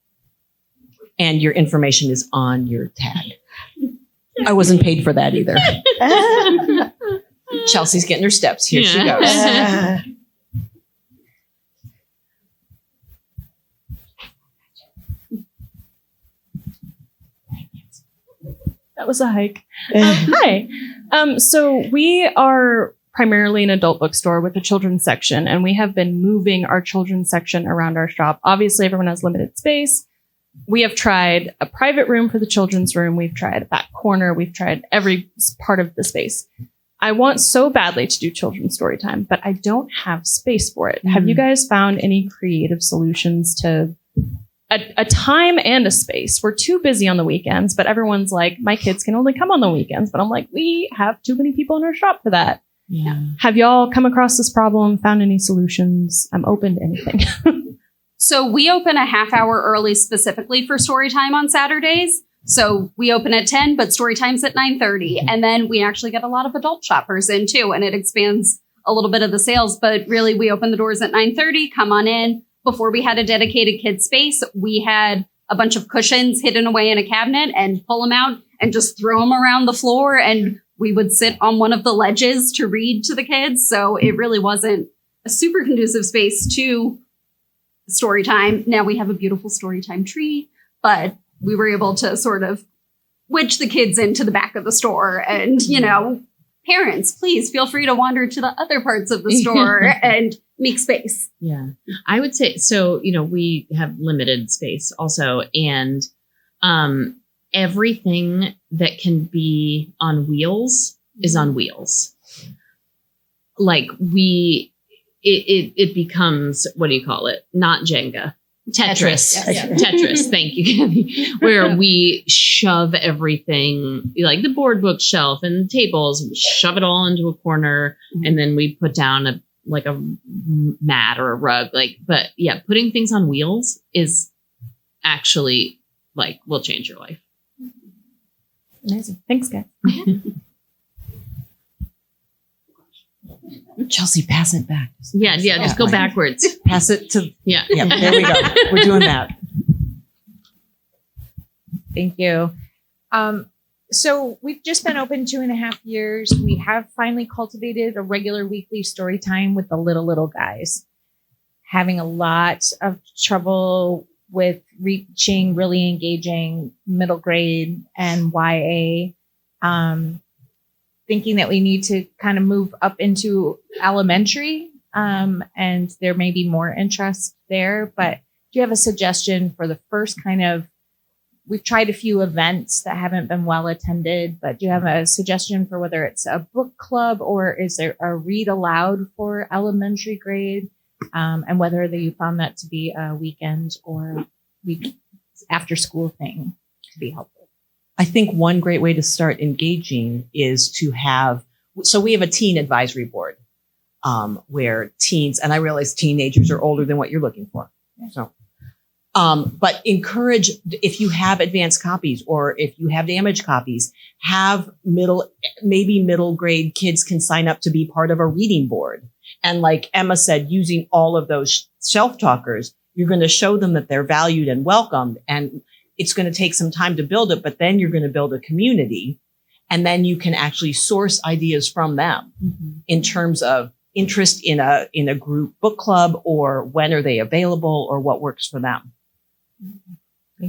And your information is on your tag. I wasn't paid for that either. Chelsea's getting her steps. Here she goes. That was a hike. Hi. So we are primarily an adult bookstore with a children's section, and we have been moving our children's section around our shop. Obviously, everyone has limited space. We have tried a private room for the children's room. We've tried a back corner. We've tried every part of the space. I want so badly to do children's story time, but I don't have space for it. Have you guys found any creative solutions to a time and a space? We're too busy on the weekends, but everyone's like, my kids can only come on the weekends. But I'm like, we have too many people in our shop for that. Yeah. Have y'all come across this problem, found any solutions? I'm open to anything. So we open a half hour early specifically for story time on Saturdays. So we open at 10, but story time's at 9:30. And then we actually get a lot of adult shoppers in too. And it expands a little bit of the sales, but really we open the doors at 9:30, come on in. Before we had a dedicated kids space, we had a bunch of cushions hidden away in a cabinet and pull them out and just throw them around the floor. And we would sit on one of the ledges to read to the kids. So it really wasn't a super conducive space to story time. Now we have a beautiful story time tree, but we were able to sort of wedge the kids into the back of the store and, parents, please feel free to wander to the other parts of the store and make space. Yeah. I would say, so, we have limited space also. And everything that can be on wheels is on wheels. Like it becomes, what do you call it? Not Jenga. Tetris. Tetris. Thank you, Kathy. Where we shove everything, like the board bookshelf and the tables, shove it all into a corner, and then we put down a mat or a rug. But yeah, putting things on wheels is actually will change your life. Amazing. Thanks, guys. Chelsea, pass it back. Yeah, just go backwards. Pass it to, Yeah, there we go. We're doing that. Thank you. So we've just been open 2.5 years. We have finally cultivated a regular weekly story time with the little guys. Having a lot of trouble with reaching really engaging middle grade and YA. thinking that we need to kind of move up into elementary, and there may be more interest there. But do you have a suggestion for the first kind of? We've tried a few events that haven't been well attended, but do you have a suggestion for whether it's a book club or is there a read aloud for elementary grade, and whether you found that to be a weekend or week after school thing to be helpful? I think one great way to start engaging is to have, so we have a teen advisory board where teens, and I realize teenagers are older than what you're looking for. So, but encourage, if you have advanced copies or if you have damaged copies, have maybe middle grade kids can sign up to be part of a reading board. And like Emma said, using all of those shelf talkers, you're going to show them that they're valued and welcomed. And it's going to take some time to build it, but then you're going to build a community. And then you can actually source ideas from them in terms of interest in a group book club, or when are they available, or what works for them.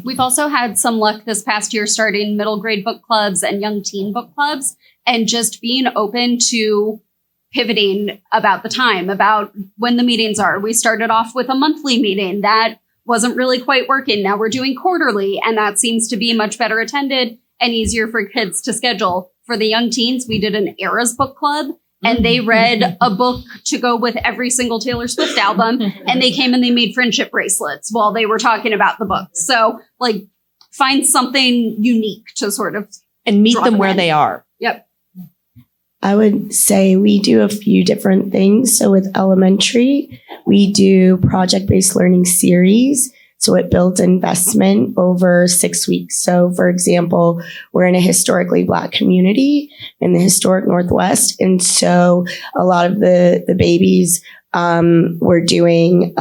We've also had some luck this past year starting middle grade book clubs and young teen book clubs, and just being open to pivoting about the time, about when the meetings are. We started off with a monthly meeting that wasn't really quite working. Now we're doing quarterly, and that seems to be much better attended and easier for kids to schedule. For the young teens, we did an Eras book club, and they read a book to go with every single Taylor Swift album. And they came and they made friendship bracelets while they were talking about the book. So like, find something unique to sort of, and meet them where they are. Yep. I would say we do a few different things. So with elementary, we do project-based learning series. So it builds investment over 6 weeks. So for example, we're in a historically Black community in the historic Northwest. And so a lot of the babies, we're doing,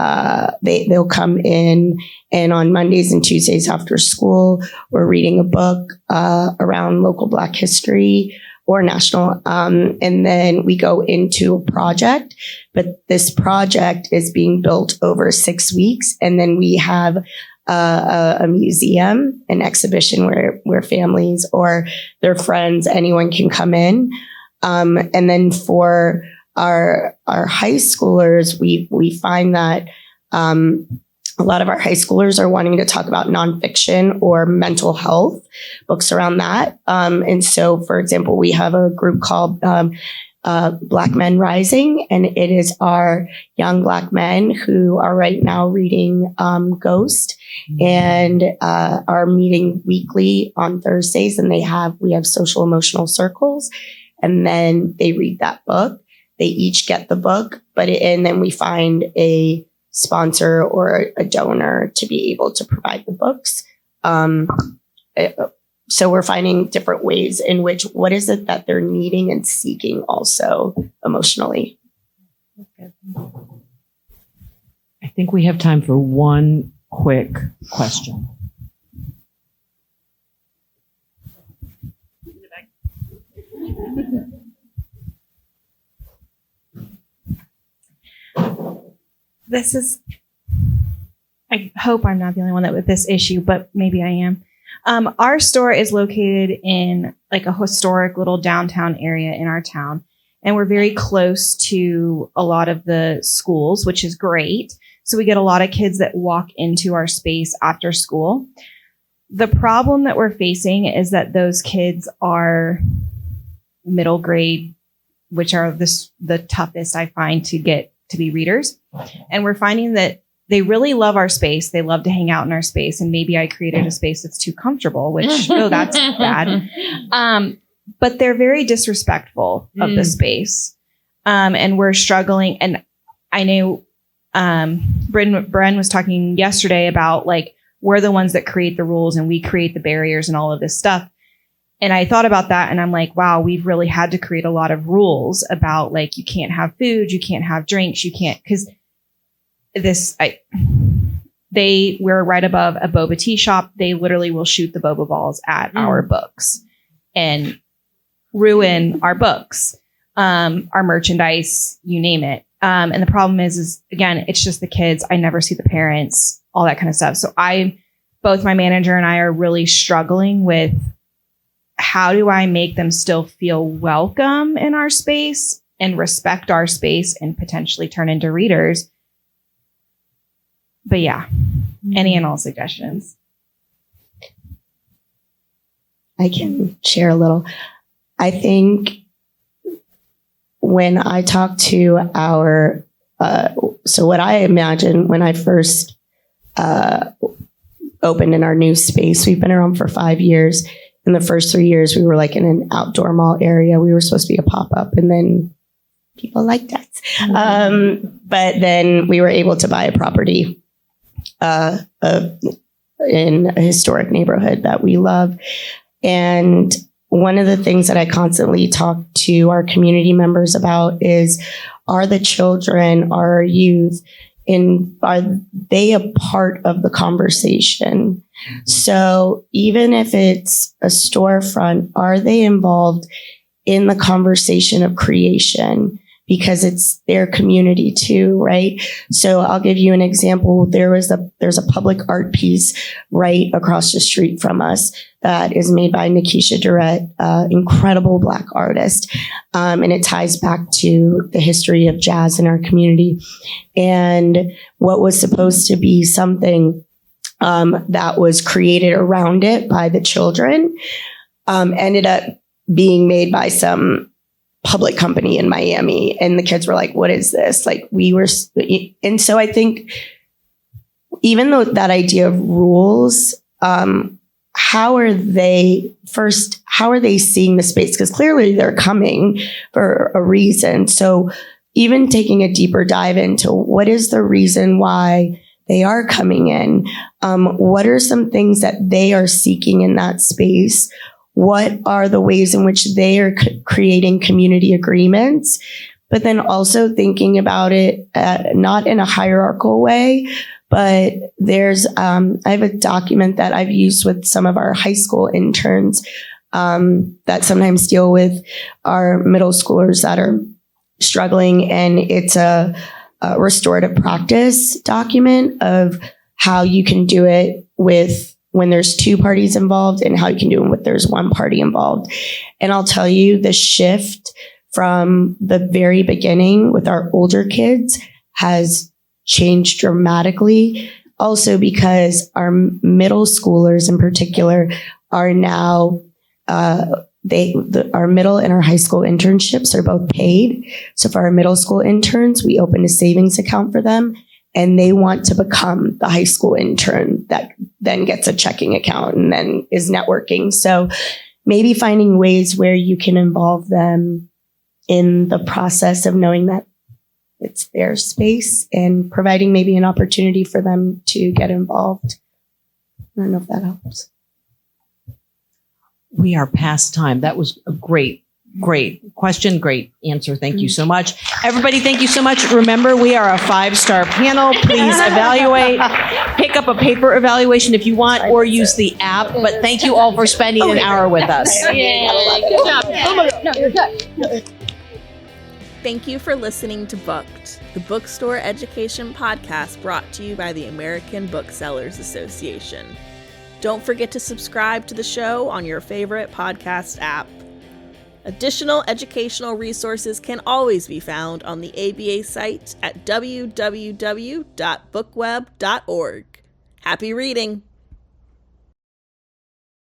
they'll come in, and on Mondays and Tuesdays after school, we're reading a book, around local Black history or national. And then we go into a project, but this project is being built over 6 weeks. And then we have a museum, an exhibition where families or their friends, anyone can come in. And then for our high schoolers, we find that, a lot of our high schoolers are wanting to talk about nonfiction or mental health, books around that. And so, for example, we have a group called Black Men Rising, and it is our young Black men who are right now reading Ghost and are meeting weekly on Thursdays. And we have social emotional circles, and then they read that book. They each get the book, and then we find a sponsor or a donor to be able to provide the books. So we're finding different ways in which, what is it that they're needing and seeking also emotionally. I think we have time for one quick question. I hope I'm not the only one with this issue, but maybe I am. Our store is located in like a historic little downtown area in our town, and we're very close to a lot of the schools, which is great. So we get a lot of kids that walk into our space after school. The problem that we're facing is that those kids are middle grade, which are the toughest I find to get to be readers. And we're finding that they really love our space. They love to hang out in our space. And maybe I created a space that's too comfortable, which, that's bad. But they're very disrespectful of the space. And we're struggling. And I know Bren was talking yesterday about like, we're the ones that create the rules and we create the barriers and all of this stuff. And I thought about that and I'm like, wow, we've really had to create a lot of rules about like, you can't have food, you can't have drinks, you can't, because we're right above a boba tea shop. They literally will shoot the boba balls at our books and ruin our books, our merchandise, you name it. And the problem is again, it's just the kids. I never see the parents, all that kind of stuff. So both my manager and I are really struggling with how do I make them still feel welcome in our space and respect our space and potentially turn into readers? But yeah, any and all suggestions. I can share a little. I think when I talk to our, so what I imagine when I first opened in our new space, we've been around for 5 years. In the first 3 years, we were like in an outdoor mall area. We were supposed to be a pop-up, and then people liked us. But then we were able to buy a property in a historic neighborhood that we love. And one of the things that I constantly talk to our community members about is, are the children, our youth, are they a part of the conversation? So even if it's a storefront, are they involved in the conversation of creation? Because it's their community too, right? So I'll give you an example. There's a public art piece right across the street from us that is made by Nikisha Durrett, incredible Black artist. And it ties back to the history of jazz in our community. And what was supposed to be something that was created around it by the children ended up being made by some public company in Miami. And the kids were like, what is this? Like and so I think even though that idea of rules, how are they seeing the space? Because clearly they're coming for a reason. So even taking a deeper dive into what is the reason why they are coming in? What are some things that they are seeking in that space? What are the ways in which they are creating community agreements? But then also thinking about it not in a hierarchical way, but there's I have a document that I've used with some of our high school interns that sometimes deal with our middle schoolers that are struggling, and it's a restorative practice document of how you can do it when there's two parties involved and how you can do it when there's one party involved. And I'll tell you, the shift from the very beginning with our older kids has changed dramatically. Also because our middle schoolers in particular are now, our middle and our high school internships are both paid. So for our middle school interns, we opened a savings account for them, and they want to become the high school intern that then gets a checking account and then is networking. So maybe finding ways where you can involve them in the process of knowing that it's their space and providing maybe an opportunity for them to get involved. I don't know if that helps. We are past time. That was a great question. Great answer. Thank you so much. Everybody, thank you so much. Remember, we are a 5-star panel. Please evaluate. Pick up a paper evaluation if you want, or use the app. But thank you all for spending an hour with us. Good job. No, you're good. Thank you for listening to Booked, the bookstore education podcast brought to you by the American Booksellers Association. Don't forget to subscribe to the show on your favorite podcast app. Additional educational resources can always be found on the ABA site at www.bookweb.org. Happy reading!